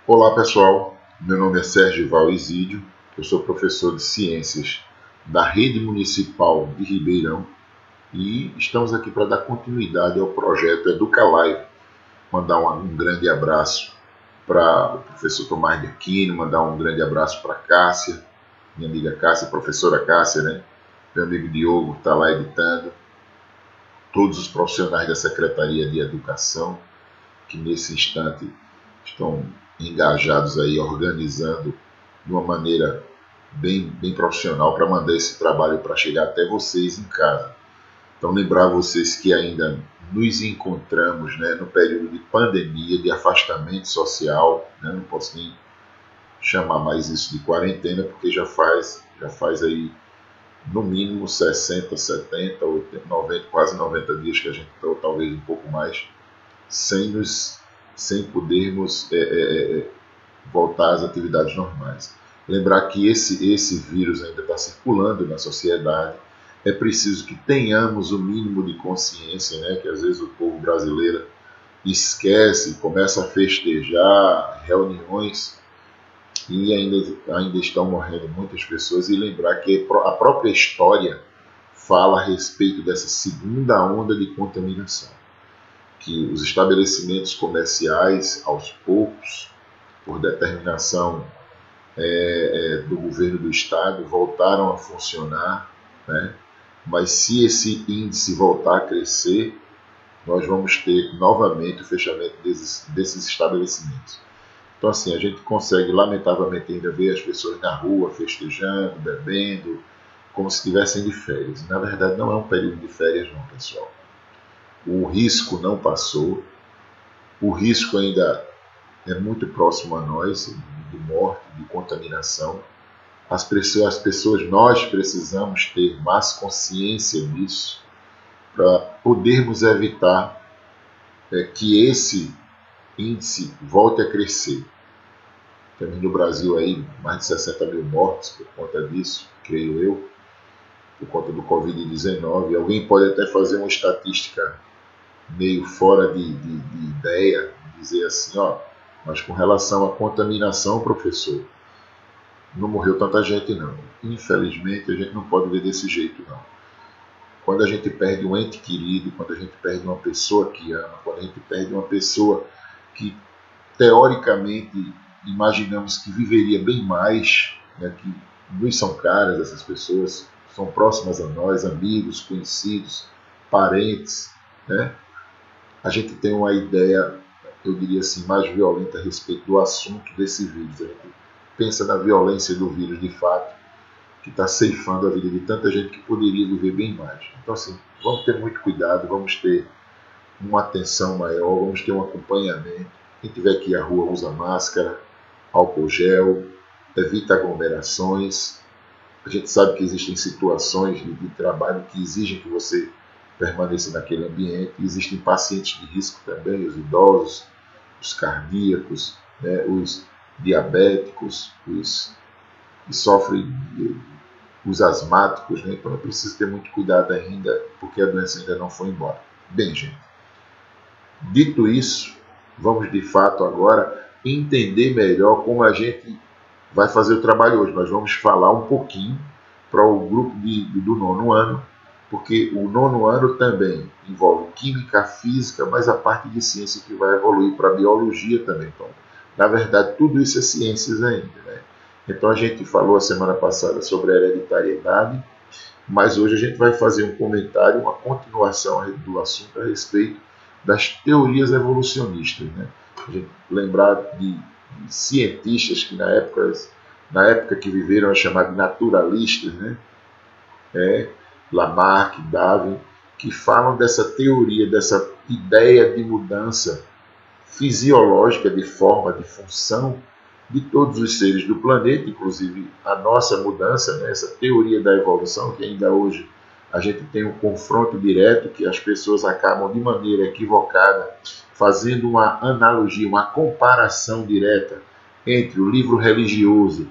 Olá pessoal, meu nome é Sérgio Val Isídio, eu sou professor de Ciências da Rede Municipal de Ribeirão e estamos aqui para dar continuidade ao projeto EducaLive. Mandar um grande abraço para o professor Tomás de Aquino, mandar um grande abraço para a Cássia, minha amiga Cássia, professora Cássia, né? Meu amigo Diogo está lá editando, todos os profissionais da Secretaria de Educação que nesse instante estão engajados aí, organizando de uma maneira bem profissional para mandar esse trabalho para chegar até vocês em casa. Então, lembrar vocês que ainda nos encontramos, né, no período de pandemia, de afastamento social, né, não posso nem chamar mais isso de quarentena, porque já faz aí no mínimo 60, 70, 80, 90, quase 90 dias que a gente está, ou talvez um pouco mais, sem podermos voltar às atividades normais. Lembrar que esse vírus ainda está circulando na sociedade, é preciso que tenhamos o mínimo de consciência, né, que às vezes o povo brasileiro esquece, começa a festejar reuniões e ainda estão morrendo muitas pessoas, e lembrar que a própria história fala a respeito dessa segunda onda de contaminação, que os estabelecimentos comerciais, aos poucos, por determinação do governo do estado, voltaram a funcionar, né? Mas se esse índice voltar a crescer, nós vamos ter novamente o fechamento desses estabelecimentos. Então, assim, a gente consegue, lamentavelmente, ainda ver as pessoas na rua festejando, bebendo, como se estivessem de férias. Na verdade, não é um período de férias, não, pessoal. O risco não passou, o risco ainda é muito próximo a nós, de morte, de contaminação. As pessoas, nós precisamos ter mais consciência disso para podermos evitar que esse índice volte a crescer. Temos no Brasil aí mais de 60 mil mortes por conta disso, creio eu, por conta do Covid-19. Alguém pode até fazer uma estatística meio fora de ideia, dizer assim, mas com relação à contaminação, professor, não morreu tanta gente não. Infelizmente, a gente não pode ver desse jeito não. Quando a gente perde um ente querido, quando a gente perde uma pessoa que ama, quando a gente perde uma pessoa que teoricamente imaginamos que viveria bem mais, né, que nos são caras essas pessoas, são próximas a nós, amigos, conhecidos, parentes, né? A gente tem uma ideia, eu diria assim, mais violenta a respeito do assunto desse vírus. A gente pensa na violência do vírus de fato, que está ceifando a vida de tanta gente que poderia viver bem mais. Então, assim, vamos ter muito cuidado, vamos ter uma atenção maior, vamos ter um acompanhamento. Quem tiver que ir à rua usa máscara, álcool gel, evita aglomerações. A gente sabe que existem situações de trabalho que exigem que você permaneça naquele ambiente. Existem pacientes de risco também, os idosos, os cardíacos, né, os diabéticos, os que sofrem, os asmáticos, né? Então é preciso ter muito cuidado ainda, porque a doença ainda não foi embora. Bem, gente, dito isso, vamos de fato agora entender melhor como a gente vai fazer o trabalho hoje. Nós vamos falar um pouquinho para o grupo do nono ano, porque o nono ano também envolve química, física, mas a parte de ciência que vai evoluir para a biologia também. Então, na verdade, tudo isso é ciências ainda, né? Então, a gente falou a semana passada sobre a hereditariedade, mas hoje a gente vai fazer um comentário, uma continuação do assunto a respeito das teorias evolucionistas, né? A gente lembrar de cientistas que na época que viveram, é chamado de naturalistas, né? Lamarck, Darwin, que falam dessa teoria, dessa ideia de mudança fisiológica, de forma, de função de todos os seres do planeta, inclusive a nossa mudança, né? Essa teoria da evolução, que ainda hoje a gente tem um confronto direto, que as pessoas acabam de maneira equivocada fazendo uma analogia, uma comparação direta entre o livro religioso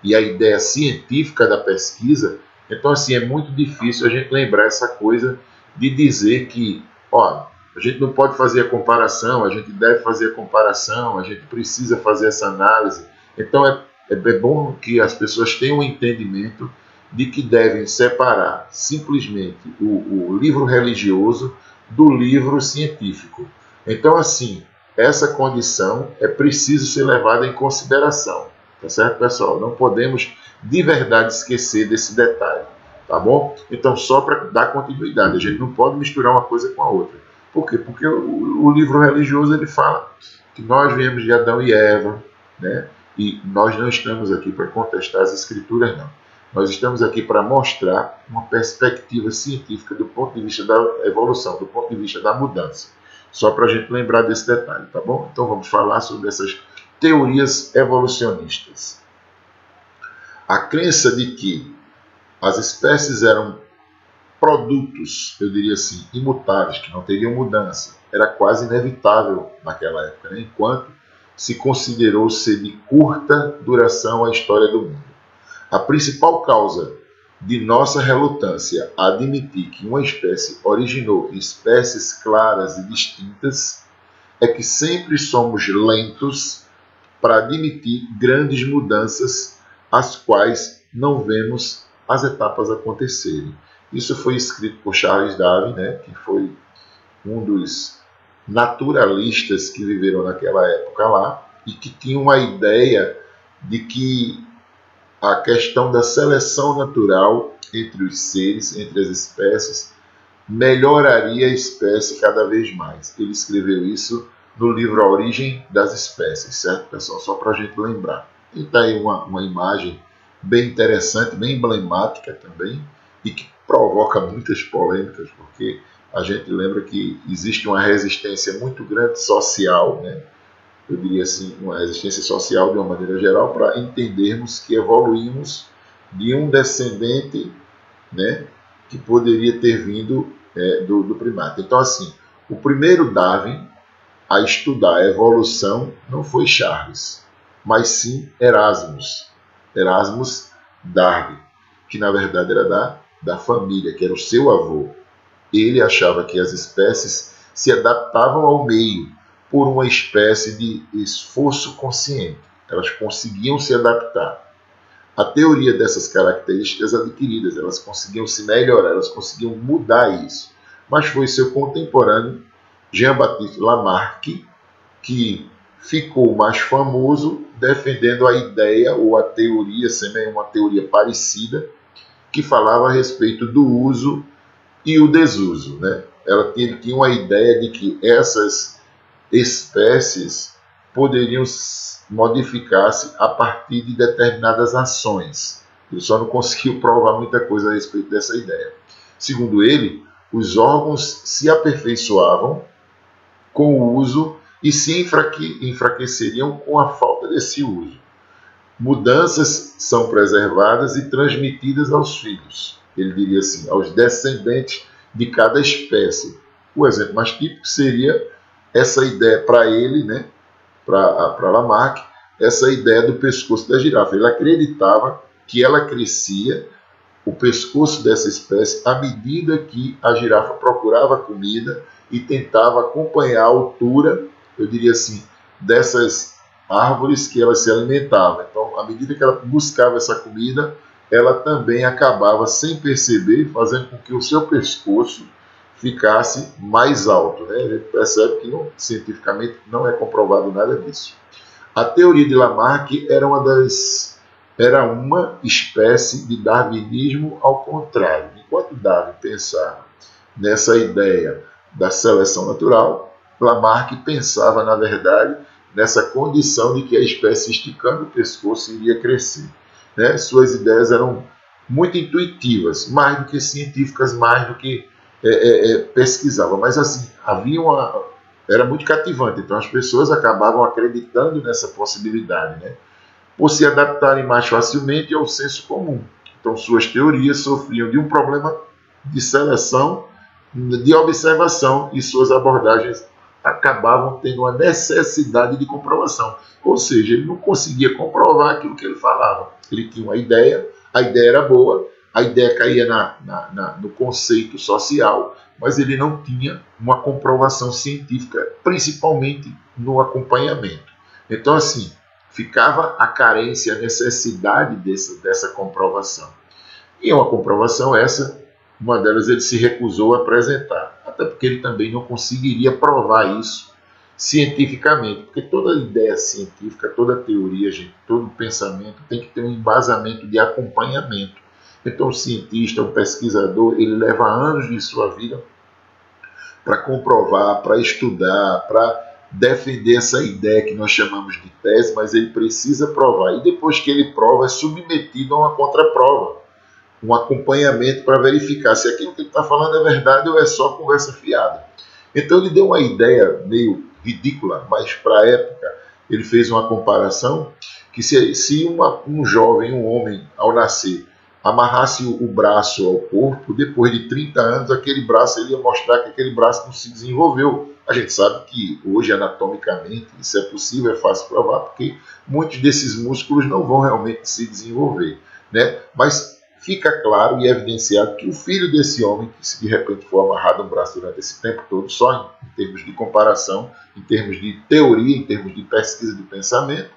e a ideia científica da pesquisa. Então, assim, é muito difícil a gente lembrar essa coisa de dizer que, A gente não pode fazer a comparação, a gente deve fazer a comparação, a gente precisa fazer essa análise. Então é bom que as pessoas tenham um entendimento de que devem separar simplesmente o livro religioso do livro científico. Então, assim, essa condição é preciso ser levada em consideração. Tá certo, pessoal? Não podemos de verdade esquecer desse detalhe. Tá bom? Então, só para dar continuidade, a gente não pode misturar uma coisa com a outra. Por quê? Porque o livro religioso ele fala que nós viemos de Adão e Eva, né? E nós não estamos aqui para contestar as escrituras, não. Nós estamos aqui para mostrar uma perspectiva científica do ponto de vista da evolução, do ponto de vista da mudança. Só para a gente lembrar desse detalhe, tá bom? Então vamos falar sobre essas teorias evolucionistas. A crença de que as espécies eram produtos, eu diria assim, imutáveis, que não teriam mudança, era quase inevitável naquela época, né? Enquanto se considerou ser de curta duração a história do mundo. A principal causa de nossa relutância a admitir que uma espécie originou espécies claras e distintas é que sempre somos lentos para admitir grandes mudanças as quais não vemos as etapas acontecerem. Isso foi escrito por Charles Darwin, né, que foi um dos naturalistas que viveram naquela época lá e que tinha uma ideia de que a questão da seleção natural entre os seres, entre as espécies, melhoraria a espécie cada vez mais. Ele escreveu isso no livro A Origem das Espécies, certo, pessoal? Só para a gente lembrar. E está aí uma imagem bem interessante, bem emblemática também, e que provoca muitas polêmicas, porque a gente lembra que existe uma resistência muito grande social, né? Eu diria assim, uma resistência social de uma maneira geral, para entendermos que evoluímos de um descendente, né, que poderia ter vindo do primata. Então, assim, o primeiro Darwin a estudar a evolução não foi Charles, mas sim Erasmus Darwin, que na verdade era da família, que era o seu avô. Ele achava que as espécies se adaptavam ao meio por uma espécie de esforço consciente. Elas conseguiam se adaptar. A teoria dessas características adquiridas, elas conseguiam se melhorar, elas conseguiam mudar isso. Mas foi seu contemporâneo, Jean-Baptiste Lamarck, que ficou mais famoso defendendo a ideia ou a teoria, uma teoria parecida, que falava a respeito do uso e o desuso, né? Ele tinha uma ideia de que essas espécies poderiam modificar-se a partir de determinadas ações. Ele só não conseguiu provar muita coisa a respeito dessa ideia. Segundo ele, os órgãos se aperfeiçoavam com o uso e se enfraqueceriam com a falta desse uso. Mudanças são preservadas e transmitidas aos filhos. Ele diria assim, aos descendentes de cada espécie. O exemplo mais típico seria essa ideia para ele, né, para Lamarck, essa ideia do pescoço da girafa. Ele acreditava que ela crescia, o pescoço dessa espécie, à medida que a girafa procurava comida e tentava acompanhar a altura, eu diria assim, dessas árvores que ela se alimentava. Então, à medida que ela buscava essa comida, ela também acabava, sem perceber, fazendo com que o seu pescoço ficasse mais alto, né? A gente percebe que cientificamente não é comprovado nada disso. A teoria de Lamarck era uma espécie de darwinismo ao contrário. Enquanto Darwin pensava nessa ideia da seleção natural, Lamarck pensava, na verdade, nessa condição de que a espécie, esticando o pescoço, iria crescer, né? Suas ideias eram muito intuitivas, mais do que científicas, mais do que pesquisava, mas assim, era muito cativante, então as pessoas acabavam acreditando nessa possibilidade, né? Por se adaptarem mais facilmente ao senso comum. Então suas teorias sofriam de um problema de seleção, de observação, e suas abordagens acabavam tendo uma necessidade de comprovação, ou seja, ele não conseguia comprovar aquilo que ele falava. Ele tinha uma ideia, a ideia era boa, a ideia caía no conceito social, mas ele não tinha uma comprovação científica, principalmente no acompanhamento. Então, assim, ficava a carência, a necessidade dessa comprovação. E é uma comprovação essa, uma delas ele se recusou a apresentar, até porque ele também não conseguiria provar isso cientificamente, porque toda ideia científica, toda teoria, gente, todo pensamento tem que ter um embasamento de acompanhamento. Então, o cientista, o pesquisador, ele leva anos de sua vida para comprovar, para estudar, para defender essa ideia que nós chamamos de tese, mas ele precisa provar. E depois que ele prova, é submetido a uma contraprova, um acompanhamento para verificar se aquilo que ele está falando é verdade ou é só conversa fiada. Então ele deu uma ideia meio ridícula, mas para a época ele fez uma comparação que se um jovem, um homem, ao nascer, amarrasse o braço ao corpo, depois de 30 anos, aquele braço ele ia mostrar que aquele braço não se desenvolveu. A gente sabe que hoje, anatomicamente, isso é possível, é fácil provar, porque muitos desses músculos não vão realmente se desenvolver, né? Mas fica claro e evidenciado que o filho desse homem, que se de repente for amarrado um braço durante esse tempo todo, só em termos de comparação, em termos de teoria, em termos de pesquisa de pensamento,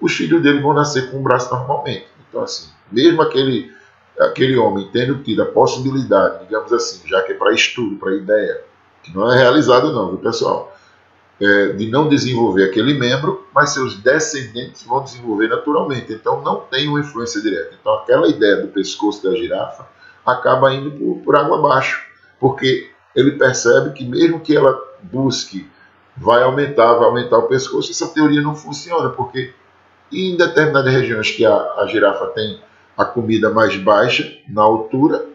os filhos dele vão nascer com um braço normalmente. Então, assim, mesmo aquele homem tendo tido a possibilidade, digamos assim, já que é para estudo, para ideia, que não é realizado não, viu, pessoal, de não desenvolver aquele membro, mas seus descendentes vão desenvolver naturalmente. Então não tem uma influência direta. Então aquela ideia do pescoço da girafa acaba indo por água abaixo, porque ele percebe que mesmo que ela busque, vai aumentar o pescoço, essa teoria não funciona, porque em determinadas regiões que a girafa tem a comida mais baixa, na altura,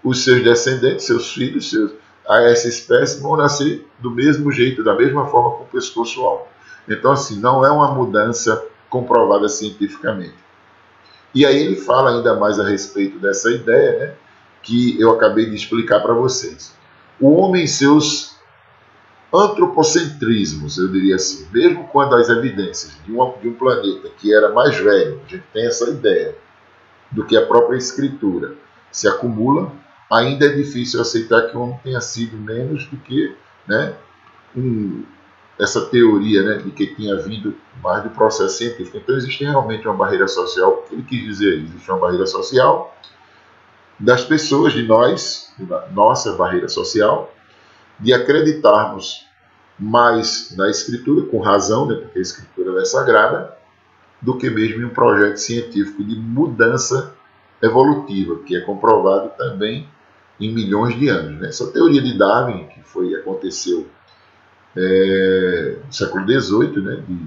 os seus descendentes, seus filhos, essa espécie vão nascer do mesmo jeito, da mesma forma, com o pescoço alto. Então, assim, não é uma mudança comprovada cientificamente. E aí ele fala ainda mais a respeito dessa ideia, né, que eu acabei de explicar para vocês. O homem e seus antropocentrismos, eu diria assim, mesmo quando as evidências de um planeta que era mais velho, a gente tem essa ideia, do que a própria escritura se acumula, ainda é difícil aceitar que o homem tenha sido menos do que, né, essa teoria, né, de que tinha vindo mais do processo científico. Então existe realmente uma barreira social. O que ele quis dizer? Existe uma barreira social das pessoas, de nós, da nossa barreira social, de acreditarmos mais na escritura, com razão, né, porque a escritura é sagrada, do que mesmo em um projeto científico de mudança evolutiva, que é comprovado também em milhões de anos, né? Essa teoria de Darwin, que aconteceu no século XVIII, né, de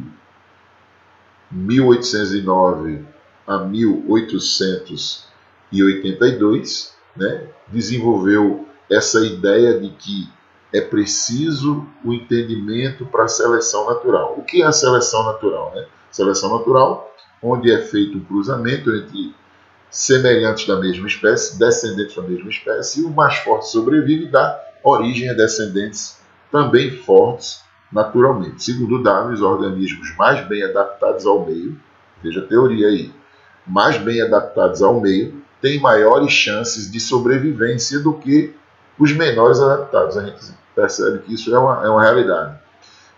1809 a 1882, né, desenvolveu essa ideia de que é preciso o entendimento para a seleção natural. O que é a seleção natural, né? Seleção natural, onde é feito um cruzamento entre semelhantes da mesma espécie, descendentes da mesma espécie, e o mais forte sobrevive e dá origem a descendentes também fortes naturalmente. Segundo Darwin, os organismos mais bem adaptados ao meio, veja a teoria aí, mais bem adaptados ao meio, têm maiores chances de sobrevivência do que os menores adaptados. A gente percebe que isso é uma realidade,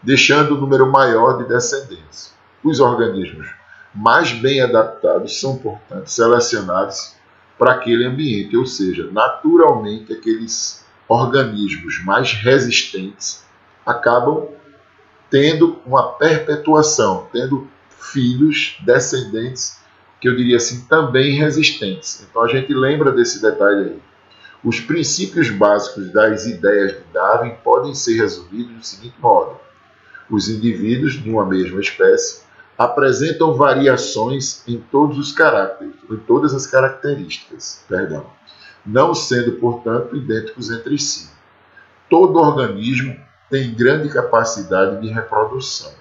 deixando o número maior de descendentes. Os organismos mais bem adaptados são, portanto, selecionados para aquele ambiente, ou seja, naturalmente aqueles organismos mais resistentes acabam tendo uma perpetuação, tendo filhos, descendentes, que eu diria assim, também resistentes. Então a gente lembra desse detalhe aí. Os princípios básicos das ideias de Darwin podem ser resumidos do seguinte modo: os indivíduos de uma mesma espécie apresentam variações em todos os caracteres, em todas as características, não sendo, portanto, idênticos entre si. Todo organismo tem grande capacidade de reprodução,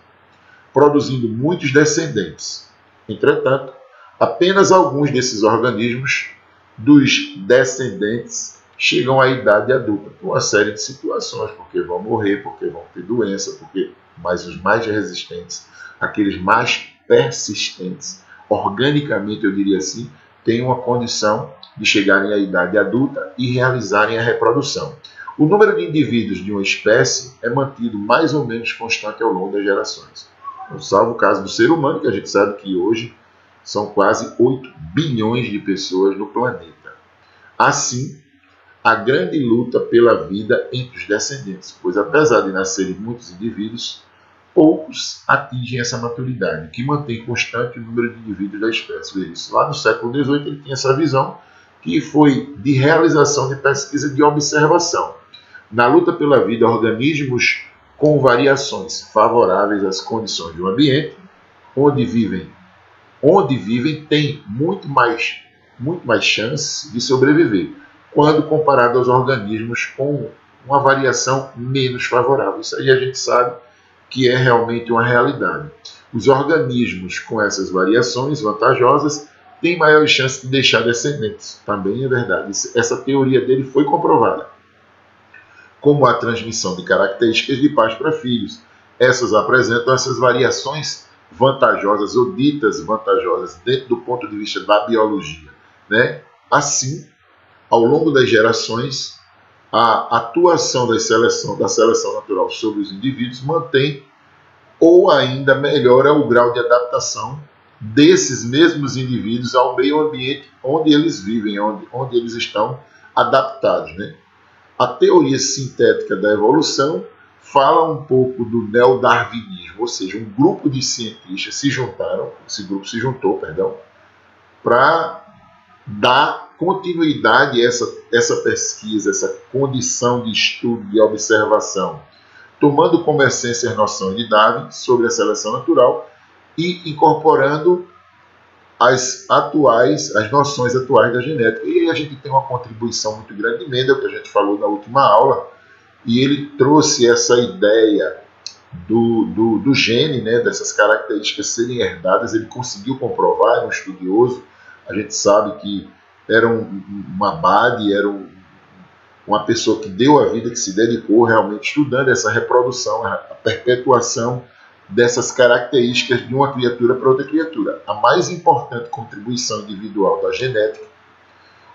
produzindo muitos descendentes. Entretanto, apenas alguns desses organismos, dos descendentes, chegam à idade adulta, por uma série de situações, porque vão morrer, porque vão ter doença, mas os mais resistentes, aqueles mais persistentes, organicamente, eu diria assim, têm uma condição de chegarem à idade adulta e realizarem a reprodução. O número de indivíduos de uma espécie é mantido mais ou menos constante ao longo das gerações. Salvo o caso do ser humano, que a gente sabe que hoje são quase 8 bilhões de pessoas no planeta. Assim, a grande luta pela vida entre os descendentes, pois apesar de nascerem muitos indivíduos, poucos atingem essa maturidade, que mantém constante o número de indivíduos da espécie. Isso. Lá no século XVIII ele tinha essa visão, que foi de realização de pesquisa de observação. Na luta pela vida, organismos com variações favoráveis às condições do ambiente, onde vivem têm muito mais chances de sobreviver, quando comparado aos organismos com uma variação menos favorável. Isso aí a gente sabe que é realmente uma realidade. Os organismos com essas variações vantajosas têm maiores chances de deixar descendentes. Também é verdade. Essa teoria dele foi comprovada. Como a transmissão de características de pais para filhos. Essas apresentam essas variações vantajosas ou ditas vantajosas dentro do ponto de vista da biologia, né? Assim, ao longo das gerações, a atuação da seleção natural sobre os indivíduos mantém ou ainda melhora o grau de adaptação desses mesmos indivíduos ao meio ambiente onde eles vivem, onde eles estão adaptados, né? A teoria sintética da evolução fala um pouco do neodarwinismo, ou seja, um grupo de cientistas se juntou, para dar continuidade a essa pesquisa, essa condição de estudo, de observação, tomando como essência as noções de Darwin sobre a seleção natural e incorporando as noções atuais da genética. E aí a gente tem uma contribuição muito grande de Mendel, que a gente falou na última aula, e ele trouxe essa ideia do gene, né, dessas características serem herdadas. Ele conseguiu comprovar, era um estudioso, a gente sabe que era um abade, era uma pessoa que deu a vida, que se dedicou realmente estudando essa reprodução, a perpetuação dessas características de uma criatura para outra criatura. A mais importante contribuição individual da genética,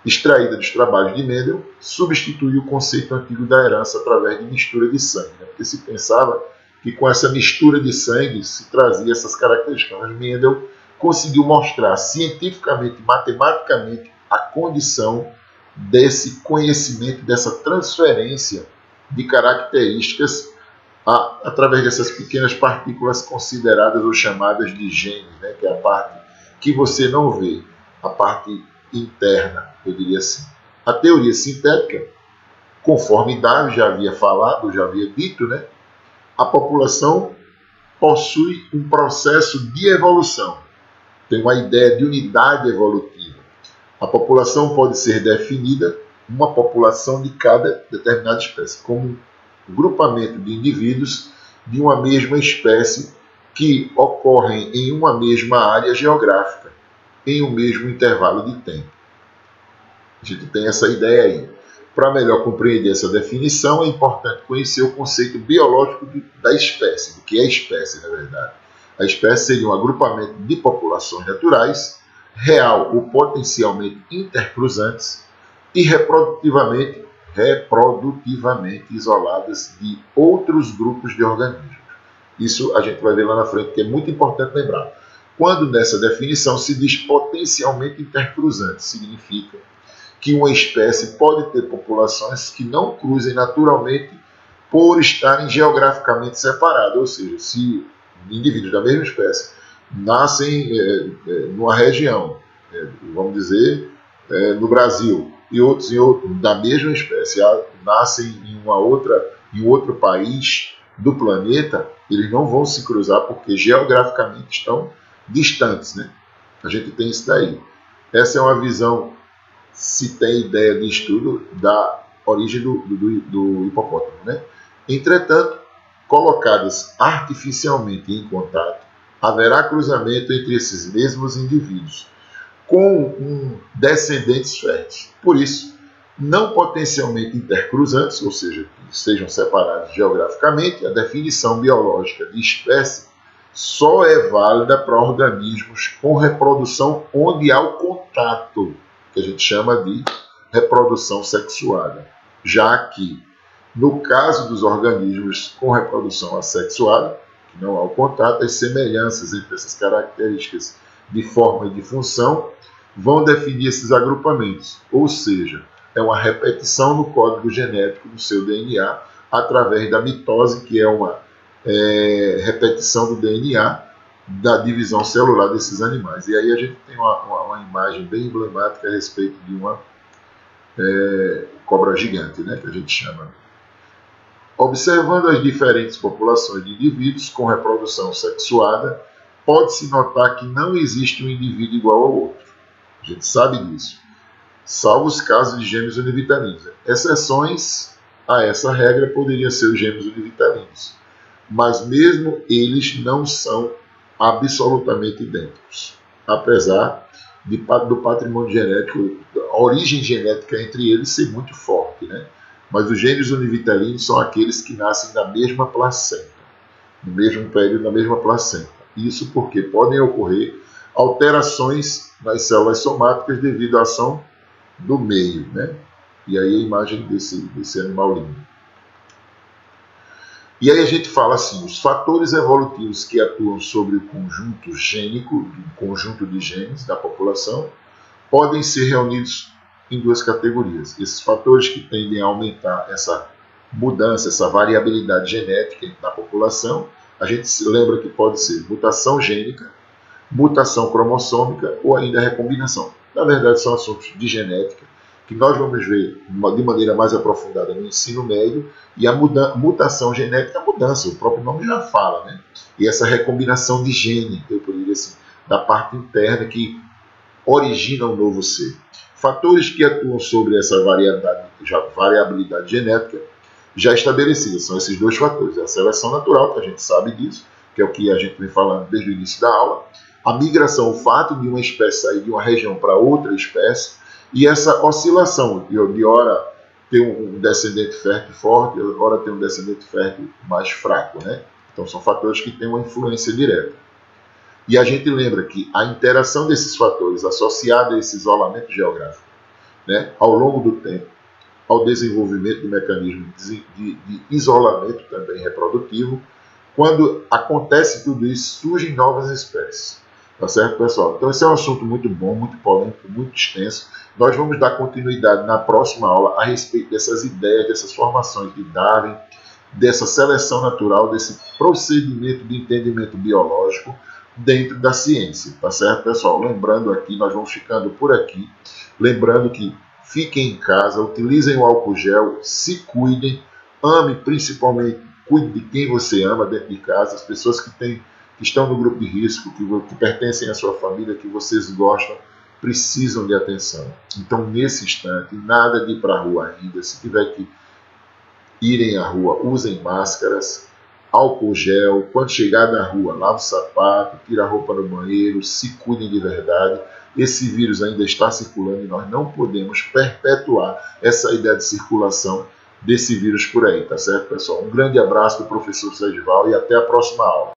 extraída dos trabalhos de Mendel, substitui o conceito antigo da herança através de mistura de sangue, né? Porque se pensava que com essa mistura de sangue se trazia essas características. Mas Mendel conseguiu mostrar cientificamente, matematicamente, a condição desse conhecimento, dessa transferência de características através dessas pequenas partículas consideradas ou chamadas de genes, né? Que é a parte que você não vê, a parte interna, eu diria assim. A teoria sintética, conforme Darwin já havia falado, já havia dito, né? A população possui um processo de evolução, tem uma ideia de unidade evolutiva. A população pode ser definida uma população de cada determinada espécie, como um grupamento de indivíduos de uma mesma espécie que ocorrem em uma mesma área geográfica, em um mesmo intervalo de tempo. A gente tem essa ideia aí. Para melhor compreender essa definição, é importante conhecer o conceito biológico da espécie, do que é espécie, na verdade. A espécie seria um agrupamento de populações naturais, real ou potencialmente intercruzantes, e reprodutivamente isoladas de outros grupos de organismos. Isso a gente vai ver lá na frente, que é muito importante lembrar. Quando nessa definição se diz potencialmente intercruzante, significa que uma espécie pode ter populações que não cruzem naturalmente por estarem geograficamente separadas, ou seja, se indivíduos da mesma espécie nascem numa região, vamos dizer, no Brasil, e outros da mesma espécie nascem em outro país do planeta, eles não vão se cruzar porque geograficamente estão distantes, né? A gente tem isso daí. Essa é uma visão, se tem ideia de estudo da origem do hipopótamo, né? Entretanto, colocadas artificialmente em contato, haverá cruzamento entre esses mesmos indivíduos, com descendentes férteis. Por isso, não potencialmente intercruzantes, ou seja, que sejam separados geograficamente, a definição biológica de espécie só é válida para organismos com reprodução onde há o contato, que a gente chama de reprodução sexuada, já que No caso dos organismos com reprodução assexuada, que não há o contato, as semelhanças entre essas características de forma e de função vão definir esses agrupamentos, ou seja, é uma repetição no código genético do seu DNA através da mitose, que é uma repetição do DNA da divisão celular desses animais. E aí a gente tem uma imagem bem emblemática a respeito de uma cobra gigante, né, que a gente chama. Observando as diferentes populações de indivíduos com reprodução sexuada, pode-se notar que não existe um indivíduo igual ao outro. A gente sabe disso, salvo os casos de gêmeos univitelinos. Exceções a essa regra poderiam ser os gêmeos univitelinos, mas mesmo eles não são absolutamente idênticos, apesar do patrimônio genético, a origem genética entre eles ser muito forte, né? Mas os gêmeos univitelinos são aqueles que nascem da mesma placenta, no mesmo período da mesma placenta. Isso porque podem ocorrer alterações nas células somáticas devido à ação do meio, né? E aí a imagem desse animal lindo. E aí a gente fala assim, os fatores evolutivos que atuam sobre o conjunto gênico, o conjunto de genes da população, podem ser reunidos em duas categorias. Esses fatores que tendem a aumentar essa mudança, essa variabilidade genética na população, a gente se lembra que pode ser mutação gênica, mutação cromossômica ou ainda recombinação. Na verdade, são assuntos de genética que nós vamos ver de maneira mais aprofundada no ensino médio, e a mutação genética é a mudança, o próprio nome já fala, né? E essa recombinação de gene, eu poderia assim, da parte interna que origina um novo ser. Fatores que atuam sobre essa variabilidade genética já estabelecida são esses dois fatores: a seleção natural, que a gente sabe disso, que é o que a gente vem falando desde o início da aula, a migração, o fato de uma espécie sair de uma região para outra espécie, e essa oscilação de hora ter um descendente fértil forte, hora ter um descendente fértil mais fraco, né? Então são fatores que têm uma influência direta. E a gente lembra que a interação desses fatores associada a esse isolamento geográfico, né, ao longo do tempo, ao desenvolvimento do mecanismo de isolamento também reprodutivo, quando acontece tudo isso, surgem novas espécies. Tá certo, pessoal? Então esse é um assunto muito bom, muito polêmico, muito extenso. Nós vamos dar continuidade na próxima aula a respeito dessas ideias, dessas formações de Darwin, dessa seleção natural, desse procedimento de entendimento biológico dentro da ciência, tá certo, pessoal? Lembrando aqui, nós vamos ficando por aqui, lembrando que fiquem em casa, utilizem o álcool gel, se cuidem, ame principalmente, cuide de quem você ama dentro de casa, as pessoas que estão no grupo de risco, que pertencem à sua família, que vocês gostam, precisam de atenção. Então, nesse instante, nada de ir para a rua ainda, se tiver que irem à rua, usem máscaras, álcool gel, quando chegar na rua, lave o sapato, tira a roupa no banheiro, se cuidem de verdade. Esse vírus ainda está circulando e nós não podemos perpetuar essa ideia de circulação desse vírus por aí, tá certo, pessoal? Um grande abraço do professor Sérgio Val e até a próxima aula.